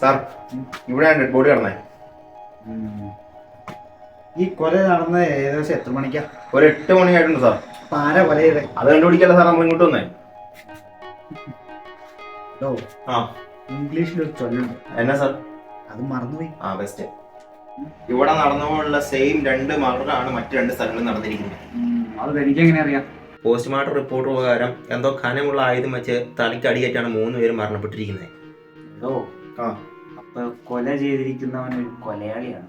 Sir ഇവിടെ dead body കിടന്നേ. ഈ കൊല നടന്നത് ഏകദേശം എത്ര മണിക്കാ? ഒരു 8 മണിയായിട്ടുണ്ട് സാർ. അപ്പൊ ആരാ കൊല ചെയ്തേ? അത് കണ്ടുപിടിക്കല്ല സാർ, നമ്മൾ ഇങ്ങോട്ട് വന്നേ. ഇംഗ്ലീഷിലൊരു ചൊല്ലുണ്ട്. എന്നാ സാർ? അത് മറന്നുപോയി. ബെസ്റ്റ്. ഇവിടെ നടന്നുകൊണ്ടുള്ള സെയിം 2 മർഡറാണ് മറ്റു 2 സ്ഥലങ്ങളിൽ നടന്നിരിക്കുന്നത്. അത് എനിക്ക് എങ്ങനെ അറിയാം? പോസ്റ്റ്മോർട്ടം റിപ്പോർട്ട് പ്രകാരം എന്തോ ഖനമുള്ള ആയുധം വെച്ച് തലയ്ക്ക് അടിയേറ്റാണ് 3 പേര് മരണപ്പെട്ടിരിക്കുന്നത്. അപ്പൊ കൊല ചെയ്തിരിക്കുന്നവൻ ഒരു കൊലയാളിയാണ്.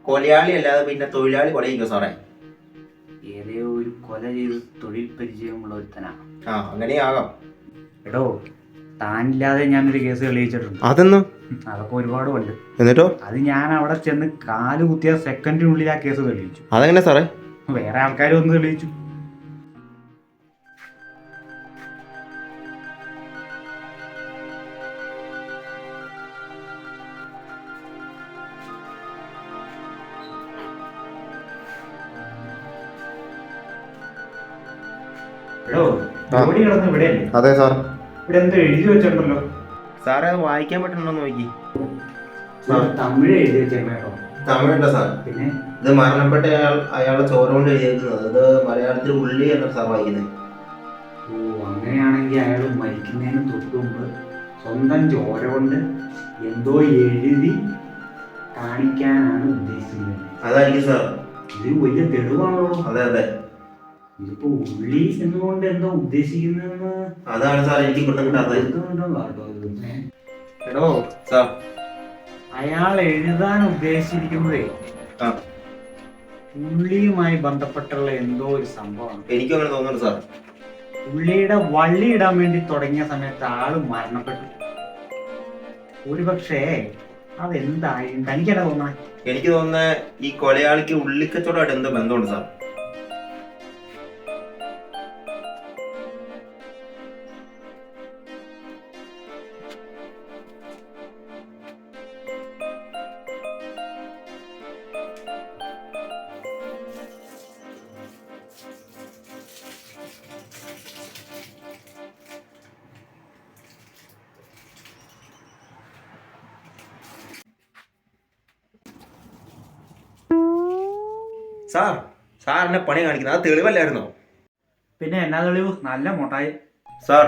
കൊലയാളി അല്ലാതെ പിന്നെ തൊഴിലാളി കൊലയിക്കോ സാറേ? ഏതെയോ ഒരു കൊല ചെയ്ത് തൊഴിൽ പരിചയമുള്ള ഒരുത്തനാ. അങ്ങനെയാകാം. എടോ, താനില്ലാതെ ഞാനൊരു കേസ് തെളിയിച്ചിട്ടുണ്ട്. അതൊന്ന് അതൊക്കെ ഒരുപാട് ഉണ്ട്. എന്നിട്ടോ? അത് ഞാൻ അവിടെ ചെന്ന് കാല് കുത്തിയ സെക്കൻഡിനുള്ളിൽ ആ കേസ് തെളിയിച്ചു. അതെങ്ങനെ സാറേ? വേറെ ആൾക്കാരും ഒന്ന് തെളിയിച്ചു. അതെ സാർ. ഇവിടെ എന്തോ എഴുതി വെച്ചിട്ടുണ്ടല്ലോ സാറേ. അത് വായിക്കാൻ പറ്റുന്നുണ്ടോ നോക്കി. തമിഴ് എഴുതി വെച്ചേട്ടോ. തമിഴല്ല സാർ. പിന്നെ ഇത് മരണപ്പെട്ട അയാളെ ചോര കൊണ്ട് എഴുതിയിരിക്കുന്നത്. ഇത് മലയാളത്തിൽ ഉള്ളി എന്നാണ് സാർ വായിക്കുന്നത്. ഓ, അങ്ങനെയാണെങ്കിൽ അയാൾ മരിക്കുന്നതിന് തൊട്ട് മുമ്പ് സ്വന്തം ചോര കൊണ്ട് എന്തോ എഴുതി കാണിക്കാനാണ് ഉദ്ദേശിക്കുന്നത്. അതായിരിക്കും സാർ. ഇത് വലിയ തെളിവാണല്ലോ. അതെ അതെ. ഇതിപ്പോ ഉള്ളി എന്നുകൊണ്ട് എന്താ ഉദ്ദേശിക്കുന്നതെന്ന് അതാണ് സാർ എനിക്ക് കിട്ടാത്തത്. എടോ സാർ, അയാൾ എഴുതാൻ ഉദ്ദേശിച്ചിരിക്കുന്നതേ ഉള്ളിയുമായി ബന്ധപ്പെട്ടുള്ള എന്തോ ഒരു സംഭവമാണ്. എനിക്കും അങ്ങനെ തോന്നുന്നുണ്ട് സാർ. ഉള്ളിയുടെ വള്ളി ഇടാൻ വേണ്ടി തുടങ്ങിയ സമയത്ത് ആള് മരണപ്പെട്ടു. ഒരുപക്ഷേ അതെന്തായാലും തനിക്കെന്താ തോന്നണേ? എനിക്ക് തോന്നുന്നത് ഈ കൊലയാളിക്ക് ഉള്ളിക്കച്ചവടമായിട്ട് എന്തോ ബന്ധമുണ്ട് സാർ. സാർ, സാറിനെ പണി കാണിക്കുന്നത് അത് തെളിവല്ലായിരുന്നോ? പിന്നെ എന്നാ തെളിവ്? നല്ല മോട്ടായി. സാർ,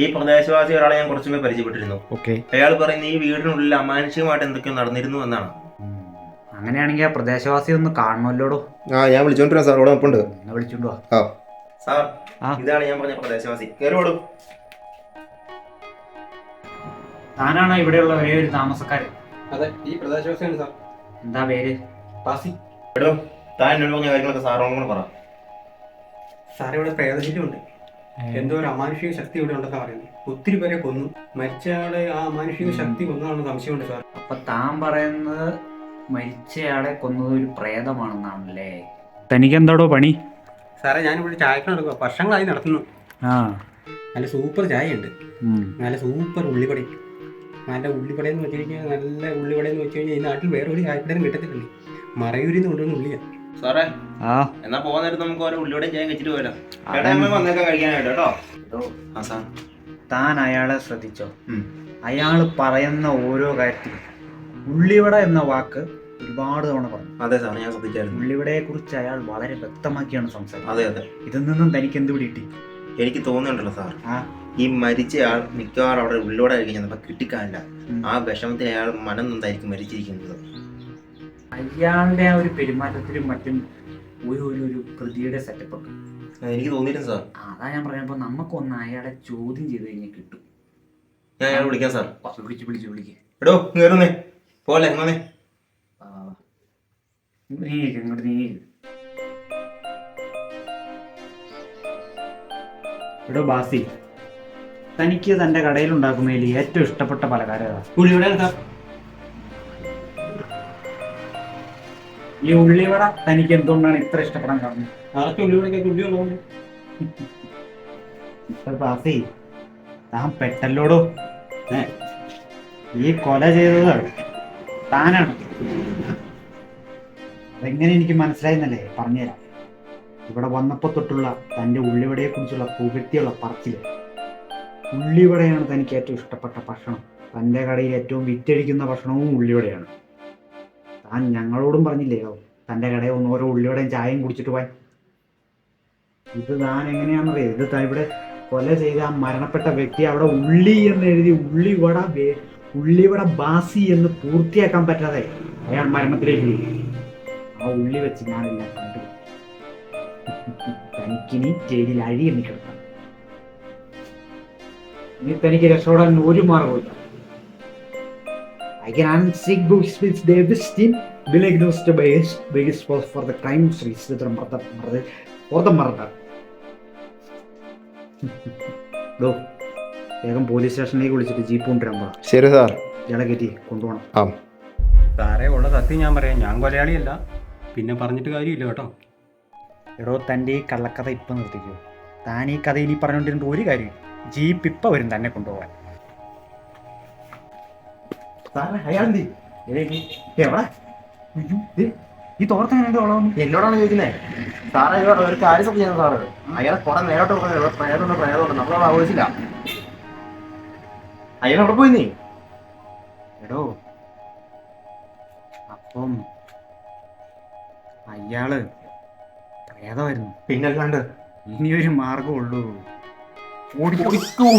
ഈ പ്രദേശവാസി ഒരാളെ ഞാൻ കുറച്ചുമേ പരിചയപ്പെട്ടിരുന്നു. അയാൾ പറയുന്നത് ഈ വീടിനുള്ളിൽ അമാനുഷികമായിട്ട് എന്തൊക്കെയോ നടന്നിരുന്നു എന്നാണ്. അങ്ങനെയാണെങ്കിൽ ആ പ്രദേശവാസി ഒന്ന് കാണണമല്ലോടോ. ഞാൻ വിളിച്ചോണ്ടിരാ സാർ. ഇവിടെ ഒപ്പുണ്ട്. വിളിച്ചോണ്ടോ സാർ. ഇതാണ് ഞാൻ പറഞ്ഞ പ്രദേശവാസി. കയറിയോളൂ. താനാണോ ഇവിടെയുള്ള ഒരേ ഒരു താമസക്കാരൻ? അതെ, ഈ പ്രദേശവാസിയാണ് സാർ. എന്താ പേര്? പാസി. എടോ, താൻ എന്നോട് പറഞ്ഞ കാര്യങ്ങളൊക്കെ സാറോടും കൂടെ പറ. സാർ, ഇവിടെ പ്രേതശല്യമുണ്ട്. എന്തോ ഒരു അമാനുഷിക ശക്തി ഇവിടെ ഉണ്ടെന്നാണ് പറയുന്നത്. ഒത്തിരി പേരെ കൊന്നു. മരിച്ചയാളെ ആ അമാനുഷിക ശക്തി കൊന്നാണെന്ന് സംശയമുണ്ട് സാർ. അപ്പൊ താൻ പറയുന്നത് മരിച്ചയാളെ കൊന്നത് ഒരു പ്രേതമാണെന്നാണല്ലേ? തനിക്കെന്താടോ പണി? സാറേ, ഞാനിവിടെ ചായക്ക് നടക്കുക. വർഷങ്ങളായി നടത്തുന്നു. നല്ല സൂപ്പർ ചായ ഉണ്ട്. നല്ല സൂപ്പർ ഉള്ളിപ്പടി. നല്ല ഉള്ളിപ്പടയെന്ന് വെച്ച് കഴിഞ്ഞാൽ നല്ല ഉള്ളിപ്പടയെന്ന് വെച്ച് കഴിഞ്ഞാൽ ഈ നാട്ടിൽ വേറെ ഒരു ചായപ്പടയും കിട്ടത്തില്ലേ. മറയൂരിൽ നിന്ന് കൊണ്ടുവന്ന ഉള്ളിയാ സാറേ. എന്നാ പോകുന്ന നേരത്ത് നമുക്ക് ഓരോ ഉള്ളിയോടെയും ചായ വെച്ചിട്ട് പോയാലോ? വന്നേക്കാൻ കഴിക്കാനായിട്ട് കേട്ടോ. താൻ അയാളെ ശ്രദ്ധിച്ചോ? അയാൾ പറയുന്ന ഓരോ കാര്യത്തിലും ഉള്ളിവട എന്ന വാക്ക് ഒരുപാട് തവണ പറഞ്ഞു. അതെ സാർ, ഞാൻ ശ്രദ്ധിച്ചായിരുന്നു. ഉള്ളിവടയെ കുറിച്ച് അയാൾ വളരെ വ്യക്തമാക്കിയാണ് സംസാരിച്ചത്. അതെ അതെ. ഇതിൽ നിന്നും തനിക്ക് എന്ത് പിടികിട്ടി? എനിക്ക് തോന്നുന്നുണ്ടല്ലോ സാർ, ഈ മരിച്ചയാൾ മിക്കവാറും അവിടെ ഉള്ളിവട കഴിക്കാൻ കിട്ടിക്കാനില്ല. ആ വിഷമത്തിൽ അയാൾ മനം നൊന്തായിരിക്കും മരിച്ചിരിക്കുന്നത്. അയാളുടെ ആ ഒരു പെരുമാറ്റത്തിലും മറ്റും ഒരു പ്രതിയുടെ സെറ്റപ്പ് ഒക്കെ എനിക്ക് തോന്നിയിരുന്നു സാർ. അതാ ഞാൻ പറഞ്ഞപ്പോ നമുക്കൊന്ന് അയാളെ ചോദ്യം ചെയ്ത് കഴിഞ്ഞാൽ കിട്ടും. ഞാൻ അയാളെ വിളിക്കാം സാർ. വിളിക്ക്. എടോ, കയറുന്നേ പോലെ അങ്ങനെ ഇങ്ങോട്ട് നീങ്ങി. എടോ ബാസി, തനിക്ക് തന്റെ കടയിൽ ഉണ്ടാക്കുന്നതിൽ ഏറ്റവും ഇഷ്ടപ്പെട്ട പലഹാരം ഏതാ? ഉള്ളിവട സാർ. ഈ ഉള്ളിവട തനിക്ക് എന്തുകൊണ്ടാണ് ഇത്ര ഇഷ്ടപ്പെടാൻ കാരണം? ആർക്ക് ഉള്ളിവടക്കൊക്കെ ഉള്ളി ഉള്ളതുകൊണ്ട്. ബാസി, താൻ പെട്ടല്ലോടോ. ഈ കൊല ചെയ്തത് താനാണ്. അതെങ്ങനെ എനിക്ക് മനസ്സിലായെന്നല്ലേ പറഞ്ഞുതരാം. ഇവിടെ വന്നപ്പോ തൊട്ടുള്ള തന്റെ ഉള്ളിവടയെ കുറിച്ചുള്ള പുകഴ്ത്തിയുള്ള പറച്ചില്. ഉള്ളിവടയാണ് തനിക്ക് ഏറ്റവും ഇഷ്ടപ്പെട്ട ഭക്ഷണം. തൻ്റെ കടയിൽ ഏറ്റവും വിറ്റഴിക്കുന്ന ഭക്ഷണവും ഉള്ളിവടയാണ്. താൻ ഞങ്ങളോടും പറഞ്ഞില്ലയോ തൻ്റെ കടയിൽ ഒന്ന് ഓരോ ഉള്ളിവടയും ചായയും കുടിച്ചിട്ട് പോയി. ഇത് താൻ എങ്ങനെയാണെന്നറിയാം, ഇത് താൻ ഇവിടെ കൊല ചെയ്ത ആ മരണപ്പെട്ട വ്യക്തി അവിടെ ഉള്ളി എന്ന് എഴുതി ഉള്ളിവട ബാസി എന്ന് പൂർത്തിയാക്കാൻ പറ്റാതെ അയാൾ മരണത്തിലേക്ക് വീണു. ആ ഉള്ളി വെച്ച് ഞാനെല്ലാം കണ്ടു. തനിക്കിനി ജയിലിൽ അഴി എന്ന് കിടക്കാം. ഇനി തനിക്ക് രക്ഷപ്പെടാൻ ഒരു മാർഗമില്ല. I can unseek books which they esteem diagnosed by his for the crime registered for the murder. ഡോ വേഗം പോലീസ് സ്റ്റേഷനിലേക്ക് വിളിച്ചിട്ട് ജീപ്പ് കൊണ്ടുവരാൻ പറ. ശരി സാർ. ഇയാളെ കയറ്റി കൊണ്ടുപോകണം. ആ സാറേ ഉള്ള സത്യം ഞാൻ പറയാം, ഞാൻ കൊലയാളിയല്ല. പിന്നെ പറഞ്ഞിട്ട് കാര്യമില്ല കേട്ടോ. എടോ തൻ്റെ ഈ കള്ളക്കഥ ഇപ്പം നിർത്തിക്കോ. താൻ ഈ കഥ ഇനി പറഞ്ഞുകൊണ്ടിരുന്നിട്ട് ഒരു കാര്യം. ജീപ്പ് ഇപ്പം വരും തന്നെ കൊണ്ടുപോകാൻ. അയാളെന്തി എവിടെ ഈ തോർത്ത് എങ്ങനെ ഉള്ളതെന്ന് എന്നോടാണ് ചോദിക്കുന്നത് സാറേ. ഒരു കാര്യം ചെയ്യുന്നത് സാറ് അയാളെ കുറെ നേരോട്ട് പ്രേതമുണ്ട് നമ്മളത് ആവശ്യമില്ല. അയാൾ എവിടെ പോയി നീ? എടോ അപ്പം അയാള് പ്രേതമായിരുന്നു. പിന്നല്ലാണ്ട് ഇനിയൊരു മാർഗമുള്ളൂ. ഓടിക്കോ.